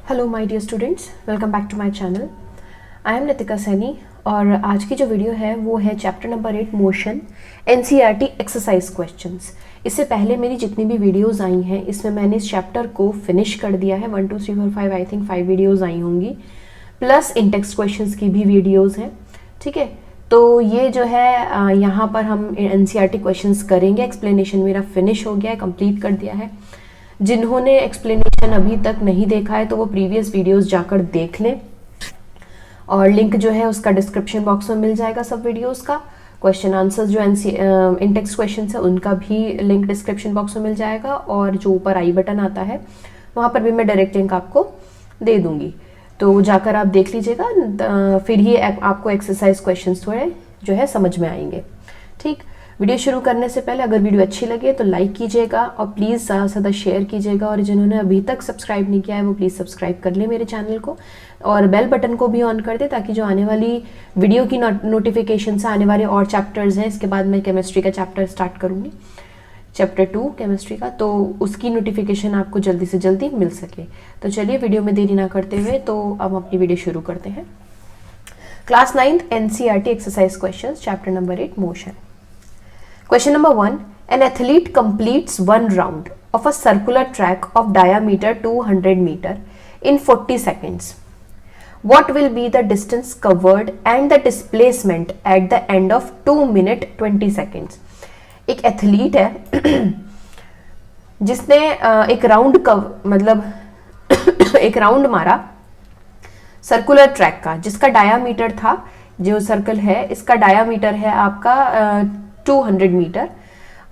Hello my dear students, welcome back to my channel. I am Nitika Saini और आज की जो वीडियो है वो है chapter number 8 motion NCERT exercise questions. इससे पहले मेरी जितनी भी वीडियोस आई हैं इसमें मैंने इस चैप्टर को फिनिश कर दिया है। 1 2 3 4 5 आई थिंक 5 वीडियोज़ आई होंगी, प्लस इंटेक्स्ट क्वेश्चंस की भी वीडियोज़ हैं। ठीक है, तो ये जो है यहाँ पर हम एनसीईआरटी क्वेश्चंस करेंगे। एक्सप्लेनेशन मेरा फिनिश हो गया है, कंप्लीट कर दिया है। जिन्होंने एक्सप्लेनेशन अभी तक नहीं देखा है तो वो प्रीवियस वीडियोस जाकर देख लें और लिंक जो है उसका डिस्क्रिप्शन बॉक्स में मिल जाएगा सब वीडियोस का। क्वेश्चन आंसर्स जो इंटेक्स्ट क्वेश्चन है उनका भी लिंक डिस्क्रिप्शन बॉक्स में मिल जाएगा और जो ऊपर आई बटन आता है वहाँ पर भी मैं डायरेक्ट लिंक आपको दे दूँगी, तो जाकर आप देख लीजिएगा। फिर ही आपको एक्सरसाइज क्वेश्चन थोड़े जो है समझ में आएंगे। ठीक, वीडियो शुरू करने से पहले अगर वीडियो अच्छी लगे तो लाइक कीजिएगा और प्लीज़ ज़्यादा से ज़्यादा शेयर कीजिएगा, और जिन्होंने अभी तक सब्सक्राइब नहीं किया है वो प्लीज़ सब्सक्राइब कर ले मेरे चैनल को और बेल बटन को भी ऑन कर दे ताकि जो आने वाली वीडियो की नोटिफिकेशन से आने वाले और चैप्टर्स हैं, इसके बाद मैं केमिस्ट्री का चैप्टर स्टार्ट करूँगी, चैप्टर 2 केमिस्ट्री का, तो उसकी नोटिफिकेशन आपको जल्दी से जल्दी मिल सके। तो चलिए वीडियो में देरी ना करते हुए तो अब अपनी वीडियो शुरू करते हैं। Class 9th NCERT exercise question, chapter number 8 motion. Question number 1. An athlete completes one round of a circular track of diameter 200 meter in 40 seconds. What will be the distance covered and the displacement at the end of 2 minute 20 seconds? एक athlete है जिसने एक round एक round मारा circular track का, जिसका diameter था, जो सर्कल है इसका डायामीटर है आपका 200 मीटर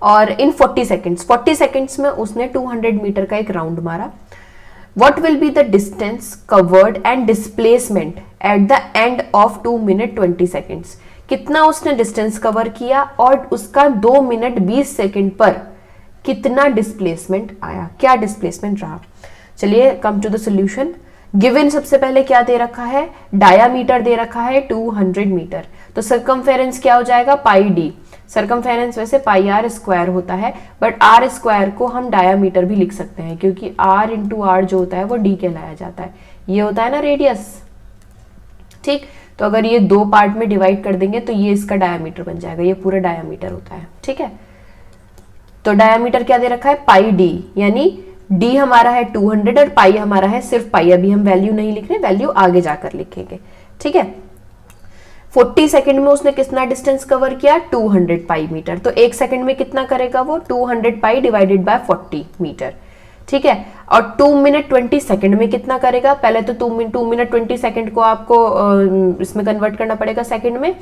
और इन 40 सेकेंड्स 40 सेकेंड्स में उसने 200 मीटर का एक राउंड मारा। What will be the distance covered and displacement at the end of 2 minute 20 seconds? कितना उसने डिस्टेंस कवर किया और उसका 2 मिनट 20 सेकेंड पर कितना डिस्प्लेसमेंट आया, क्या डिस्प्लेसमेंट रहा। चलिए come to the solution. Given सबसे पहले क्या दे रखा है, डायामीटर दे रखा है 200 मीटर, तो सर्कमफेरेंस क्या हो जाएगा, पाई डी। सर्कमफेरेंस वैसे पाई आर स्क्वायर होता है, बट आर स्क्वायर को हम डायामीटर भी लिख सकते हैं क्योंकि आर इंटू आर जो होता है वो डी कहलाया जाता है, ये होता है ना रेडियस। ठीक, तो अगर ये 2 पार्ट में डिवाइड कर देंगे तो ये इसका डायामीटर बन जाएगा, ये पूरा डायामीटर होता है। ठीक है, तो डायामीटर क्या दे रखा है, पाई डी, यानी डी हमारा है 200 और पाई हमारा है सिर्फ पाई। अभी हम वैल्यू नहीं लिख रहे, वैल्यू आगे जाकर लिखेंगे। ठीक है, 40 सेकंड में उसने कितना डिस्टेंस कवर किया, 200 पाई मीटर, तो 1 सेकंड में कितना करेगा वो, 200 पाई डिवाइडेड बाय 40 मीटर। ठीक है, और 2 मिनट 20 सेकंड में कितना करेगा, पहले तो 2 मिनट 20 सेकंड को आपको इसमें कन्वर्ट करना पड़ेगा सेकंड में,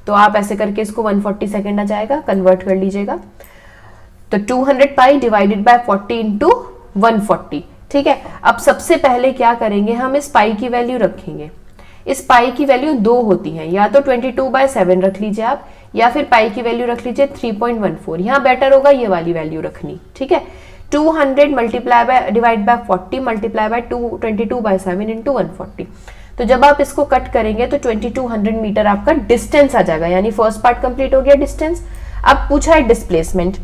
तो आप ऐसे करके इसको 140 सेकंड आ जाएगा, कन्वर्ट कर लीजिएगा। तो 200 पाई डिवाइडेड बाय 40 इंटू 140। ठीक है, अब सबसे पहले क्या करेंगे, हम इस पाई की वैल्यू रखेंगे। इस पाई की वैल्यू 2 होती है, या तो 22/7 रख लीजिए आप, या फिर पाई की वैल्यू रख लीजिए 3.14। यहाँ बेटर होगा ये वाली वैल्यू रखनी। ठीक है, 200 multiply by divide by 40 multiply by 22/7 into 140। तो जब आप इसको कट करेंगे तो 2200 मीटर आपका डिस्टेंस आ जाएगा, यानी फर्स्ट पार्ट कंप्लीट हो गया डिस्टेंस। अब पूछा है डिस्प्लेसमेंट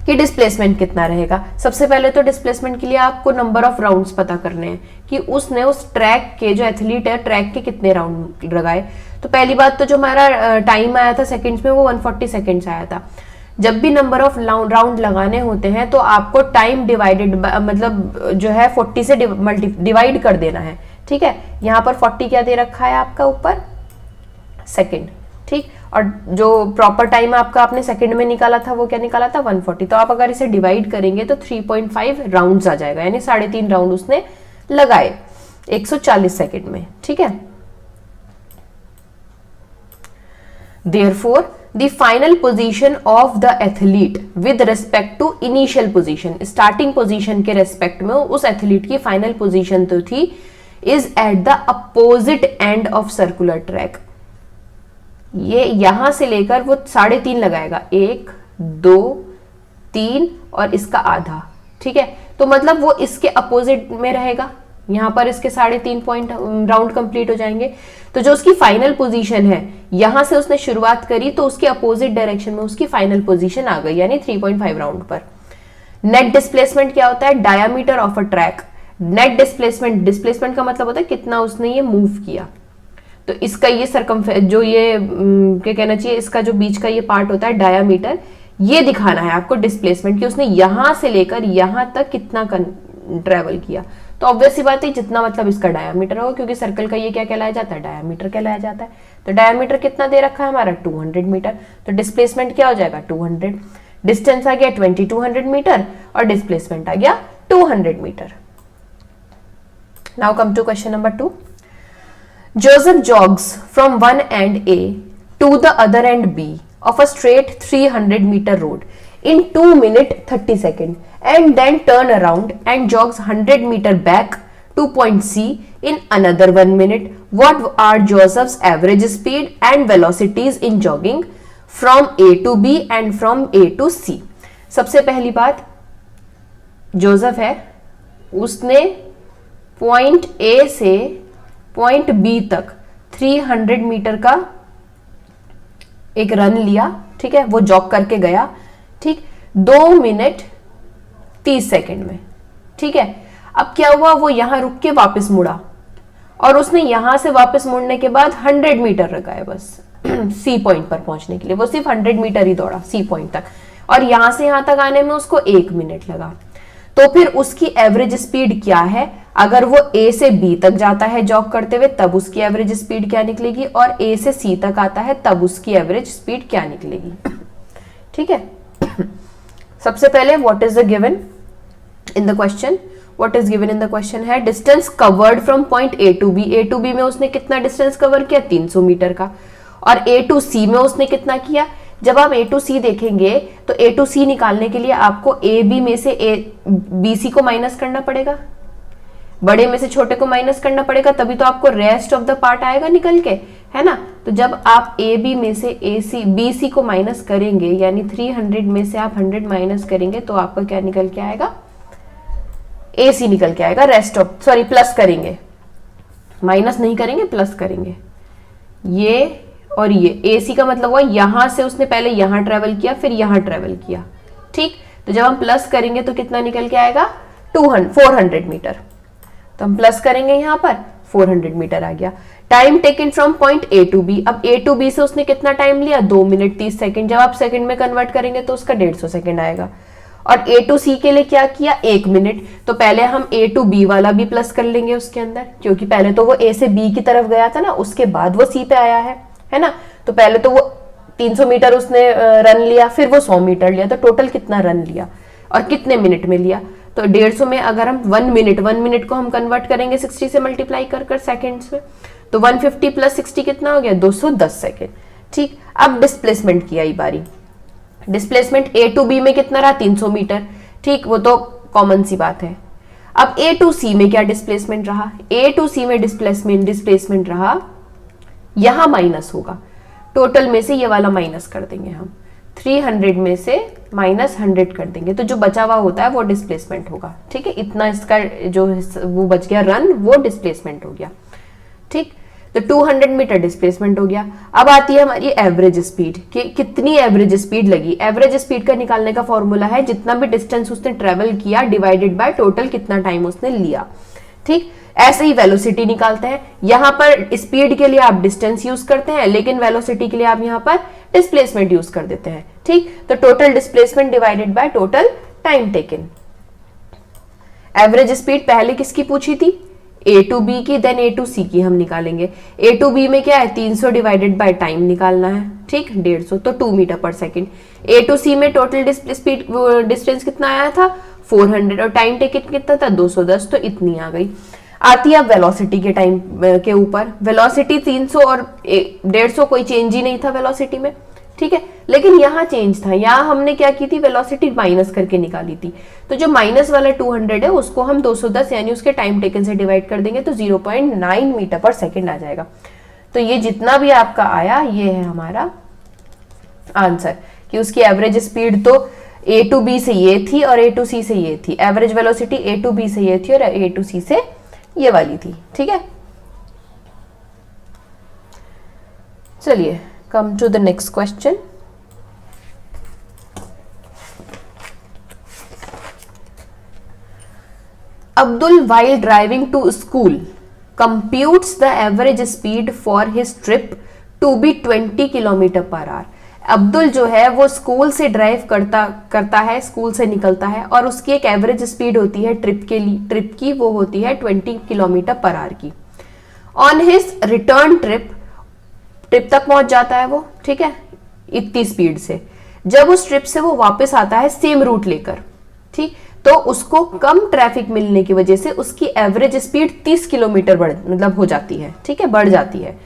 कि डिस्प्लेसमेंट कितना रहेगा। सबसे पहले तो डिस्प्लेसमेंट के लिए आपको नंबर ऑफ राउंड्स पता करने हैं कि उसने उस ट्रैक के, जो एथलीट है ट्रैक के कितने राउंड लगाए। तो पहली बात तो जो हमारा टाइम आया था सेकंड्स में वो 140 सेकंड्स आया था। जब भी नंबर ऑफ राउंड लगाने होते हैं तो आपको टाइम डिवाइडेड मतलब जो है 40 से डिवाइड कर देना है। ठीक है, यहाँ पर 40 क्या दे रखा है आपका ऊपर, सेकेंड। ठीक, और जो प्रॉपर टाइम आपका आपने सेकंड में निकाला था वो क्या निकाला था, 140। तो आप अगर इसे डिवाइड करेंगे तो 3.5 राउंड्स आ जाएगा, यानी 3.5 राउंड उसने लगाए 140 सेकंड में। ठीक है, therefore the final position of the athlete with respect to initial position, starting position के रेस्पेक्ट में उस एथलीट की फाइनल पोजीशन तो थी, is at the opposite end of circular track. ये यहां से लेकर वो 3.5 लगाएगा, 1 2 3 और इसका आधा। ठीक है, तो मतलब वो इसके अपोजिट में रहेगा, यहां पर इसके 3.5 पॉइंट राउंड कंप्लीट हो जाएंगे। तो जो उसकी फाइनल पोजीशन है, यहां से उसने शुरुआत करी तो उसके अपोजिट डायरेक्शन में उसकी फाइनल पोजीशन आ गई, यानी 3.5 राउंड पर। नेट डिस्प्लेसमेंट क्या होता है, diameter of a track net displacement, displacement का मतलब होता है कितना उसने ये मूव किया। तो इसका ये जो ये क्या कहना चाहिए, इसका जो बीच का ये पार्ट होता है डायामीटर, ये दिखाना है आपको डिस्प्लेसमेंट कि उसने यहां से लेकर यहां तक कितना ट्रेवल किया। तो ऑब्वियस सी बात है जितना मतलब इसका डायामीटर होगा, क्योंकि सर्कल का ये क्या कहलाया जाता है, डायामीटर कहलाया जाता है। तो डायामीटर कितना दे रखा है हमारा 200 मीटर, तो डिस्प्लेसमेंट क्या हो जाएगा 200। डिस्टेंस आ गया 2200 मीटर और डिस्प्लेसमेंट आ गया 200 metre. Now come to question number 2। Joseph jogs from one end A to the other end B of a straight 300-meter road in 2 minutes 30 seconds and then turn around and jogs 100 meters back to point C in another 1 minute. What are Joseph's average speed and velocities in jogging from A to B and from A to C? सबसे पहली बात, Joseph है, उसने point A से point B तक 300 metre का एक run लिया, ठीक है, वो जॉग करके गया, ठीक, 2 मिनट 30 सेकंड में, ठीक है। अब क्या हुआ, वो यहां रुक के वापस मुड़ा और उसने यहां से वापस मुड़ने के बाद 100 मीटर लगाए बस सी पॉइंट पर पहुंचने के लिए। वो सिर्फ 100 मीटर ही दौड़ा सी पॉइंट तक, और यहां से यहां तक आने में उसको 1 मिनट लगा। तो फिर उसकी एवरेज स्पीड क्या है, अगर वो ए से बी तक जाता है जॉग करते हुए तब उसकी एवरेज स्पीड क्या निकलेगी, और ए से सी तक आता है तब उसकी एवरेज स्पीड क्या निकलेगी, ठीक है। सबसे पहले what is the given in the question, what is given in the question है distance covered from point A to B. A to B में उसने कितना डिस्टेंस कवर किया, 300 मीटर का, और ए टू सी में उसने कितना किया। जब आप ए टू सी देखेंगे तो ए टू सी निकालने के लिए आपको ए बी में से बी सी को माइनस करना पड़ेगा, बड़े में से छोटे को माइनस करना पड़ेगा, तभी तो आपको रेस्ट ऑफ द पार्ट आएगा निकल के, है ना। तो जब आप ए बी में से ए सी बी सी को माइनस करेंगे, यानी 300 में से आप 100 माइनस करेंगे तो आपका क्या निकल के आएगा, ए सी निकल के आएगा। रेस्ट ऑफ, सॉरी प्लस करेंगे, माइनस नहीं करेंगे प्लस करेंगे, ये और ये ए सी का मतलब हुआ यहां से उसने पहले यहां ट्रेवल किया फिर यहां ट्रेवल किया, ठीक। तो जब हम प्लस करेंगे तो कितना निकल के आएगा 400 मीटर। तो हम प्लस करेंगे यहां पर 400 मीटर आ गया। Time taken from point A to B, अब ए टू बी से उसने कितना टाइम लिया, 2 मिनट 30 सेकंड। जब आप सेकंड में कन्वर्ट करेंगे तो उसका 150 सेकंड आएगा। और ए टू सी के लिए क्या किया, 1 मिनट। तो पहले हम ए टू बी वाला भी प्लस कर लेंगे उसके अंदर, क्योंकि पहले तो वो ए से बी की तरफ गया था ना, उसके बाद वो सी पे आया है ना। तो पहले तो वो 300 मीटर उसने रन लिया, फिर वो 100 मीटर लिया, तो टोटल कितना रन लिया और कितने मिनट में लिया। तो 150 में अगर हम 1 मिनट को हम कन्वर्ट करेंगे 60 से मल्टीप्लाई कर सेकेंड्स में, तो 150 प्लस 60 कितना हो गया, 210 सेकेंड, ठीक। अब डिस्प्लेसमेंट की आई बारी। डिस्प्लेसमेंट ए टू बी में कितना रहा, 300 मीटर, ठीक, वो तो कॉमन सी बात है। अब ए टू सी में क्या डिस्प्लेसमेंट रहा, ए टू सी में डिस्प्लेसमेंट रहा, यहां माइनस होगा, टोटल में से ये वाला माइनस कर देंगे हम, 300 में से माइनस 100 कर देंगे, तो जो बचा हुआ होता है वो डिस्प्लेसमेंट होगा, ठीक है। इतना इसका जो वो बच गया रन, वो डिस्प्लेसमेंट हो गया, ठीक। तो 200 मीटर डिस्प्लेसमेंट हो गया। अब आती है हमारी एवरेज स्पीड, कि कितनी एवरेज स्पीड लगी। एवरेज स्पीड का निकालने का फॉर्मूला है जितना भी डिस्टेंस उसने ट्रेवल किया डिवाइडेड बाय टोटल कितना टाइम उसने लिया, ठीक। ऐसे ही वेलोसिटी निकालते हैं। यहां पर स्पीड के लिए आप डिस्टेंस यूज करते हैं, लेकिन वेलोसिटी के लिए आप यहां पर डिस्प्लेसमेंट यूज कर देते हैं, ठीक। तो total displacement divided by total time taken. Average speed पहले किसकी पूछी थी, ए टू बी की, देन ए टू सी की हम निकालेंगे। ए टू बी में क्या है, 300 डिवाइडेड बाय टाइम निकालना है, ठीक, 150, तो 2 मीटर पर सेकेंड। ए टू सी में टोटल स्पीड डिस्टेंस कितना आया था, 400, और टाइम टेकन कितना था, 210, तो इतनी आ गई। आती है वेलोसिटी के टाइम के ऊपर। वेलोसिटी 300 और 150 कोई चेंज ही नहीं था वेलोसिटी में, ठीक है, लेकिन यहाँ चेंज था। यहाँ हमने क्या की थी, वेलोसिटी माइनस करके निकाली थी। तो जो माइनस वाला 200 है उसको हम 210 यानी उसके टाइम टेकन से डिवाइड कर देंगे, तो 0.9 मीटर पर सेकेंड आ जाएगा। तो ये जितना भी आपका आया ये है हमारा आंसर, कि उसकी एवरेज स्पीड तो ए टू बी से ये थी और ए टू सी से ये थी। Average velocity A to B से ये थी और ए टू सी से ये वाली थी, ठीक है। चलिए come to the next question. Abdul while driving to school computes the average speed for his trip to be 20 kilometre per hour. Abdul जो है वो स्कूल से ड्राइव करता है, स्कूल से निकलता है और उसकी एक एवरेज स्पीड होती है ट्रिप की वो होती है 20 किलोमीटर पर आवर की। ऑन हिज रिटर्न ट्रिप तक पहुंच जाता है वो, ठीक है, इतनी स्पीड से। जब उस ट्रिप से वो वापस आता है सेम रूट लेकर, ठीक, तो उसको कम ट्रैफिक मिलने की वजह से उसकी एवरेज स्पीड 30 किलोमीटर हो जाती है, ठीक है, बढ़ जाती है।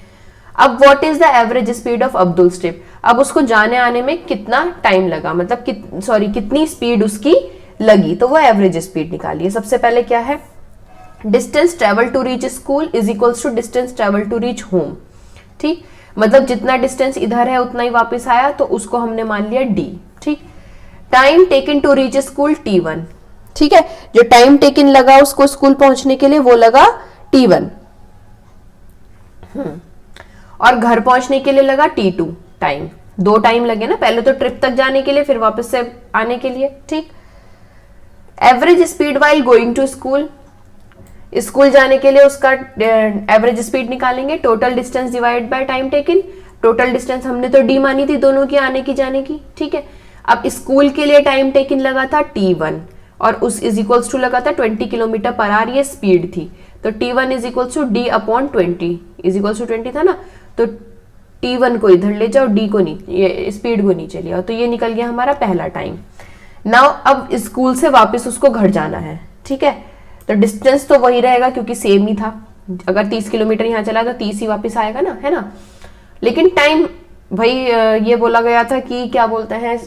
अब what is the average speed of Abdul trip, अब उसको जाने आने में कितना टाइम लगा, कितनी स्पीड उसकी लगी, तो वो एवरेज स्पीड निकालिए। सबसे पहले क्या है, distance travel to reach school is equals to distance travel to reach home, ठीक, मतलब जितना डिस्टेंस इधर है उतना ही वापस आया, तो उसको हमने मान लिया d, ठीक। Time taken to reach school t1, ठीक है, जो टाइम टेकन लगा उसको स्कूल पहुंचने के लिए वो लगा t1, और घर पहुंचने के लिए लगा t2 टाइम। दो टाइम लगे ना, पहले तो ट्रिप तक जाने के लिए फिर वापस से आने के लिए, ठीक। Average speed while going to school, school जाने के लिए उसका एवरेज स्पीड निकालेंगे, total distance divide by time taken. Total distance हमने तो d मानी थी दोनों की, आने की जाने की, ठीक है। अब स्कूल के लिए टाइम टेकन लगा था t1 और उस इज इक्वल्स टू लगा था 20 किलोमीटर पर आवर, ये स्पीड थी, तो t1 is equals to d upon 20 is equals to 20 था ना, तो t1 को इधर ले जाओ, d को ये स्पीड को नीचे ले आओ, तो ये निकल गया हमारा पहला टाइम। नाउ अब स्कूल से वापस उसको घर जाना है, ठीक है, तो डिस्टेंस तो वही रहेगा क्योंकि सेम ही था, अगर 30 किलोमीटर यहाँ चला तो 30 ही वापस आएगा ना, है ना। लेकिन टाइम भाई ये बोला गया था कि क्या बोलते हैं,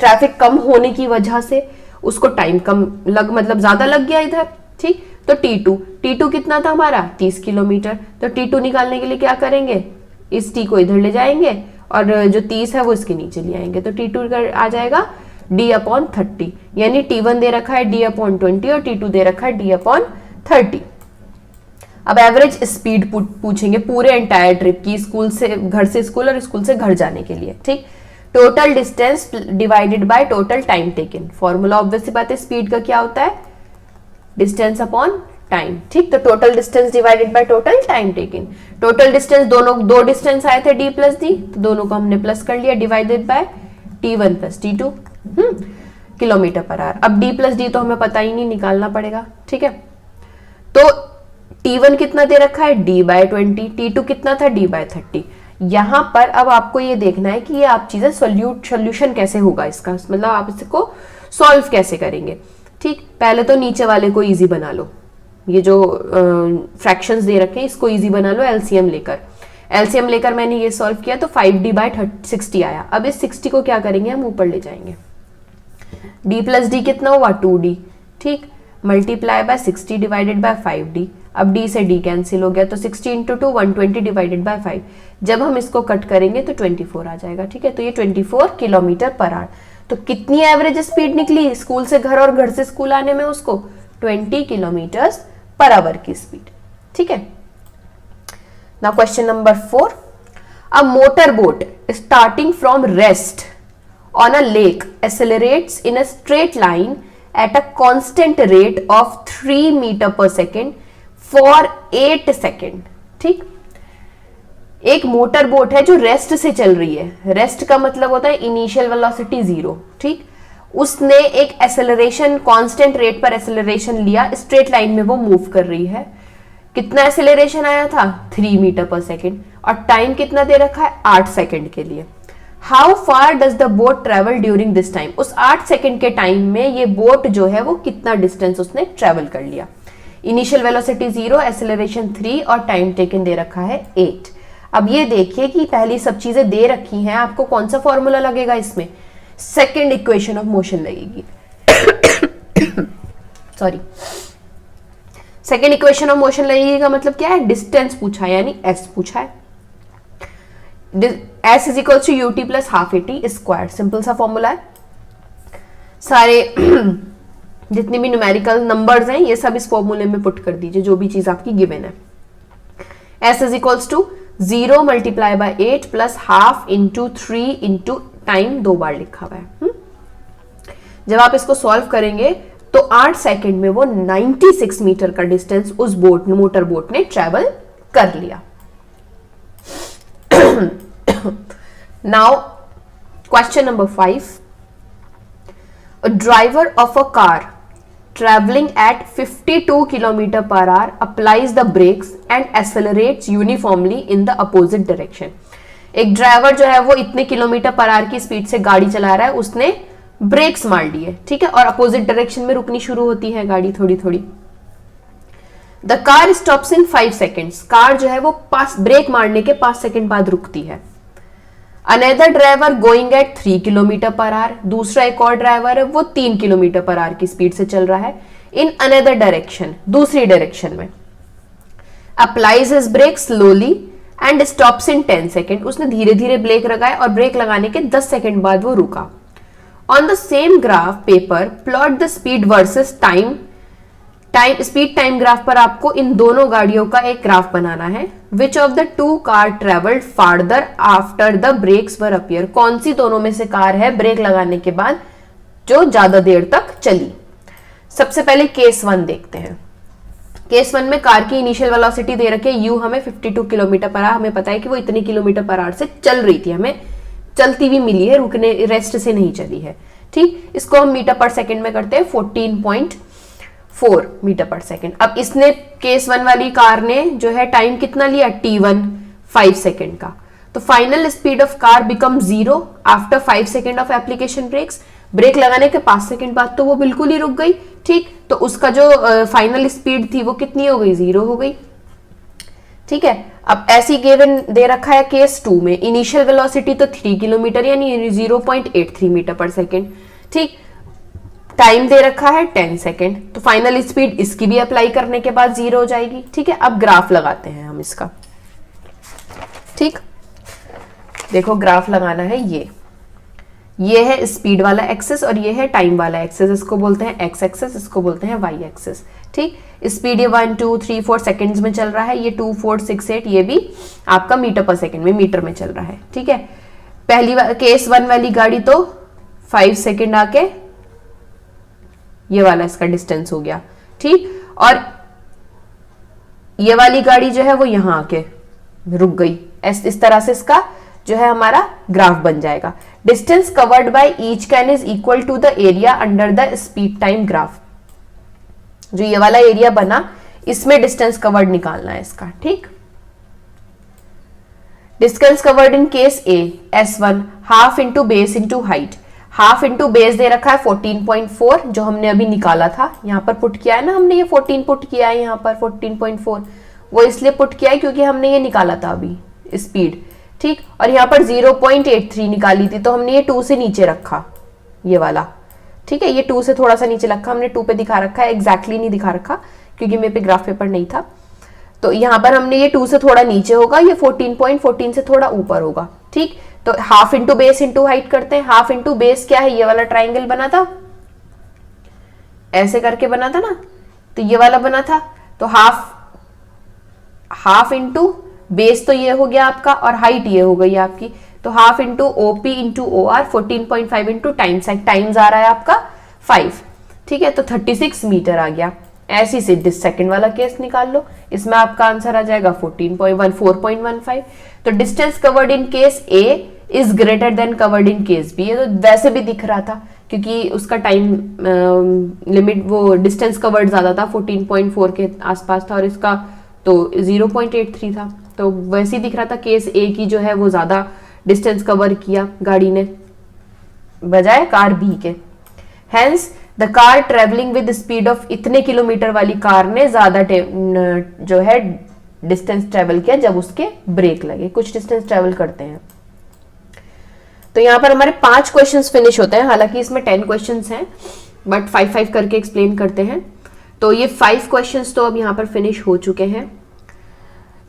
ट्रैफिक कम होने की वजह से उसको टाइम कम ज्यादा लग गया इधर, ठीक, तो T2 कितना था हमारा 30 किलोमीटर, तो T2 निकालने के लिए क्या करेंगे, इस T को इधर ले जाएंगे और जो 30 है वो इसके नीचे ले आएंगे, तो T2 आ जाएगा d अपॉन 30, यानी T1 दे रखा है d अपॉन 20 और T2 दे रखा है d अपॉन 30। अब एवरेज स्पीड पूछेंगे पूरे एंटायर ट्रिप की, स्कूल से घर से स्कूल और स्कूल से घर जाने के लिए, ठीक। Total distance divided by total time taken, formula obvious सी बात है स्पीड का क्या होता है, डिस्टेंस अपॉन टाइम, ठीक, तो total distance divided by total time taken. Total distance दो डिस्टेंस आए थे d प्लस d, तो दोनों को हमने प्लस कर लिया, divided by t1 plus t2 kilometre per hour. अब d प्लस d तो हमें पता ही नहीं, निकालना पड़ेगा, ठीक है। तो t1 कितना दे रखा है d बाय 20, t2 कितना था d बाय 30। यहां पर अब आपको ये देखना है कि ये आप चीजें सोल्यूशन कैसे होगा इसका, मतलब आप इसको सॉल्व कैसे करेंगे, ठीक। पहले तो नीचे वाले को इजी बना लो, ये जो फ्रैक्शंस दे रखे हैं इसको इजी बना लो एलसीएम लेकर मैंने ये सॉल्व किया तो 5d बाय 60 आया। अब इस 60 को क्या करेंगे, हम ऊपर ले जाएंगे, d प्लस डी कितना हुआ 2d, ठीक, multiply by 60 divided by 5d। अब d से d कैंसिल हो गया, तो 60 इंटू 2 120 डिवाइडेड बाय 5, जब हम इसको कट करेंगे तो 24 आ जाएगा, ठीक है, तो ये 24 किलोमीटर पर आवर। तो कितनी एवरेज स्पीड निकली स्कूल से घर और घर से स्कूल आने में, उसको 20 किलोमीटर पर आवर की स्पीड, ठीक है। Now question number 4. A motorboat starting from rest on a lake accelerates in a straight line at a constant rate of 3 meter per second for 8 second, ठीक। एक motor boat है जो rest से चल रही है, रेस्ट का मतलब होता है इनिशियल वेलोसिटी 0, ठीक। उसने एक एक्सेलरेशन कांस्टेंट रेट पर एक्सेलरेशन लिया, स्ट्रेट लाइन में वो मूव कर रही है। कितना एक्सेलरेशन आया था 3 मीटर पर सेकेंड, और टाइम कितना दे रखा है 8 सेकेंड के लिए। How far does the boat travel during this time, उस 8 सेकेंड के टाइम में ये बोट जो है वो कितना डिस्टेंस उसने ट्रेवल कर लिया। इनिशियल वेलोसिटी 0, एक्सेलरेशन 3 और टाइम टेकन दे रखा है 8। अब ये देखिए कि पहली सब चीजें दे रखी हैं, आपको कौन सा फॉर्मूला लगेगा इसमें, सेकेंड इक्वेशन ऑफ मोशन लगेगी sorry, second equation of motion लगेगी का मतलब क्या है, डिस्टेंस पूछा है यानी s पूछा है, s is equal to ut plus half at square, simple सा फॉर्मूला है। सारे जितनी भी न्यूमेरिकल नंबर्स हैं ये सब इस फॉर्मूले में पुट कर दीजिए, जो भी चीज आपकी गिवन है। s is equal to 0 multiply by 8 plus half into 3 into time, 2 बार लिखा हुआ है। जब आप इसको सॉल्व करेंगे तो 8 सेकंड में वो 96 मीटर का डिस्टेंस उस मोटर बोट ने ट्रेवल कर लिया। Now question number 5, a driver of a car traveling at 52 km per hour applies the brakes and accelerates uniformly in the opposite direction। एक ड्राइवर जो है वो इतने किलोमीटर पर आवर की स्पीड से गाड़ी चला रहा है, उसने ब्रेक्स मार लिए, ठीक है, और अपोजिट डायरेक्शन में रुकनी शुरू होती है गाड़ी थोड़ी थोड़ी। The car stops in 5 seconds, car जो है वो ब्रेक मारने के 5 सेकेंड बाद रुकती है। Another driver going at 3 kilometre per hour, दूसरा एक और ड्राइवर है वो 3 किलोमीटर पर आवर की स्पीड से चल रहा है इन अनदर डायरेक्शन, दूसरी डायरेक्शन में। Applies his brake slowly and stops in 10 second, उसने धीरे धीरे ब्रेक लगाए और ब्रेक लगाने के 10 सेकेंड बाद वो रुका। On the same graph paper plot the speed versus time, speed time graph पर आपको इन दोनों गाड़ियों का एक ग्राफ बनाना है। Which of the two car travelled farther after the brakes were applied, कौन सी दोनों में से कार है ब्रेक लगाने के बाद जो ज्यादा देर तक चली। सबसे पहले केस 1 देखते हैं। केस 1 में कार की इनिशियल वेलोसिटी दे रखी है यू, हमें 52 किलोमीटर पर आवर, हमें पता है कि वो इतने किलोमीटर पर आवर से चल रही थी, हमें चलती हुई मिली है, रुकने रेस्ट से नहीं चली है, ठीक। इसको हम मीटर पर सेकंड में करते हैं 14.4 मीटर पर सेकंड। अब इसने केस 1 वाली कार ने जो है टाइम कितना लिया t1 5 सेकंड का, तो final speed of car become 0 after 5 second of application brakes. Brake लगाने के 5 सेकंड बाद तो वो बिल्कुल ही रुक गई, ठीक, तो उसका जो फाइनल स्पीड थी वो कितनी हो गई, 0 हो गई, ठीक है। अब ऐसी गिवन दे रखा है केस 2 में, इनिशियल वेलोसिटी तो 3 किलोमीटर यानी 0.83 मीटर पर सेकेंड, ठीक, टाइम दे रखा है 10 सेकेंड, तो फाइनल स्पीड इसकी भी अप्लाई करने के बाद 0 हो जाएगी, ठीक है। अब ग्राफ लगाते हैं हम इसका, ठीक, देखो ग्राफ लगाना है, ये है स्पीड वाला एक्सेस और ये है टाइम वाला एक्सेस, इसको बोलते हैं एक्स एक्सेस, इसको बोलते हैं वाई एक्सेस, ठीक। स्पीड ये 1 2 3 4 सेकंड्स में चल रहा है, ये 2 4 6 8 ये भी आपका मीटर पर सेकंड में, मीटर में चल रहा है, ठीक है। पहली केस 1 वाली गाड़ी तो 5 सेकंड आके ये वाला इसका डिस्टेंस हो गया, ठीक, और ये वाली गाड़ी जो है वो यहां आके रुक गई। इस तरह से इसका जो है हमारा ग्राफ बन जाएगा। Distance covered by each car is equal to the area under the speed time graph. जो ये वाला एरिया बना इसमें डिस्टेंस कवर्ड निकालना है इसका, ठीक। Distance covered in case A S1 half into base into height, half into base दे रखा है 14.4 जो हमने अभी निकाला था, यहां पर पुट किया है ना हमने, ये 14 पुट किया है यहाँ पर 14.4, वो इसलिए पुट किया है क्योंकि हमने ये निकाला था अभी स्पीड, ठीक, और यहाँ पर 0.83 निकाली थी तो हमने ये 2 से नीचे रखा ये वाला, ठीक है, ये 2 से थोड़ा सा नीचे रखा हमने, 2 पे दिखा रखा है, एग्जैक्टली नहीं दिखा रखा क्योंकि मेरे पे ग्राफ पेपर नहीं था, तो यहाँ पर हमने ये 2 से थोड़ा नीचे होगा, ये 14.14 से थोड़ा ऊपर होगा, ठीक। तो half into base into height करते हैं। हाफ इंटू बेस क्या है, ये वाला ट्राइंगल बना था, ऐसे करके बना था ना, तो ये वाला बना था, तो हाफ इंटू बेस तो ये हो गया आपका और हाइट ये हो गई आपकी, तो half into OP into O R 14.5 into times, times आ रहा है आपका 5, ठीक है, तो 36 मीटर आ गया। ऐसी से सेकंड वाला केस निकाल लो, इसमें आपका आंसर आ जाएगा 4.15। तो distance covered in case A is greater than covered in case B, ये तो वैसे भी दिख रहा था क्योंकि उसका टाइम लिमिट वो डिस्टेंस कवर्ड ज्यादा था, 14.4 के आसपास था और इसका तो 0.83 था, तो वैसे ही दिख रहा था केस ए की जो है वो ज्यादा डिस्टेंस कवर किया गाड़ी ने बजाय कार बी के। Hence the car travelling with speed of इतने किलोमीटर वाली कार ने ज्यादा जो है डिस्टेंस ट्रेवल किया जब उसके ब्रेक लगे। कुछ डिस्टेंस ट्रेवल करते हैं, तो यहाँ पर हमारे 5 क्वेश्चंस फिनिश होते हैं, हालांकि इसमें 10 क्वेश्चंस हैं बट 5-5 करके एक्सप्लेन करते हैं। तो ये 5 क्वेश्चंस तो अब यहाँ पर फिनिश हो चुके हैं।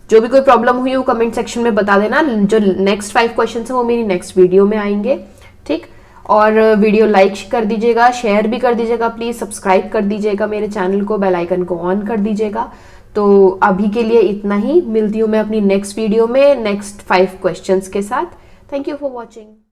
जो भी कोई प्रॉब्लम हुई वो कमेंट सेक्शन में बता देना। जो नेक्स्ट 5 क्वेश्चंस हैं वो मेरी नेक्स्ट वीडियो में आएंगे, ठीक। और वीडियो लाइक कर दीजिएगा, शेयर भी कर दीजिएगा, प्लीज सब्सक्राइब कर दीजिएगा मेरे चैनल को, बेल आइकन को ऑन कर दीजिएगा। तो अभी के लिए इतना ही, मिलती हूँ मैं अपनी नेक्स्ट वीडियो में नेक्स्ट 5 क्वेश्चंस के साथ। Thank you for watching.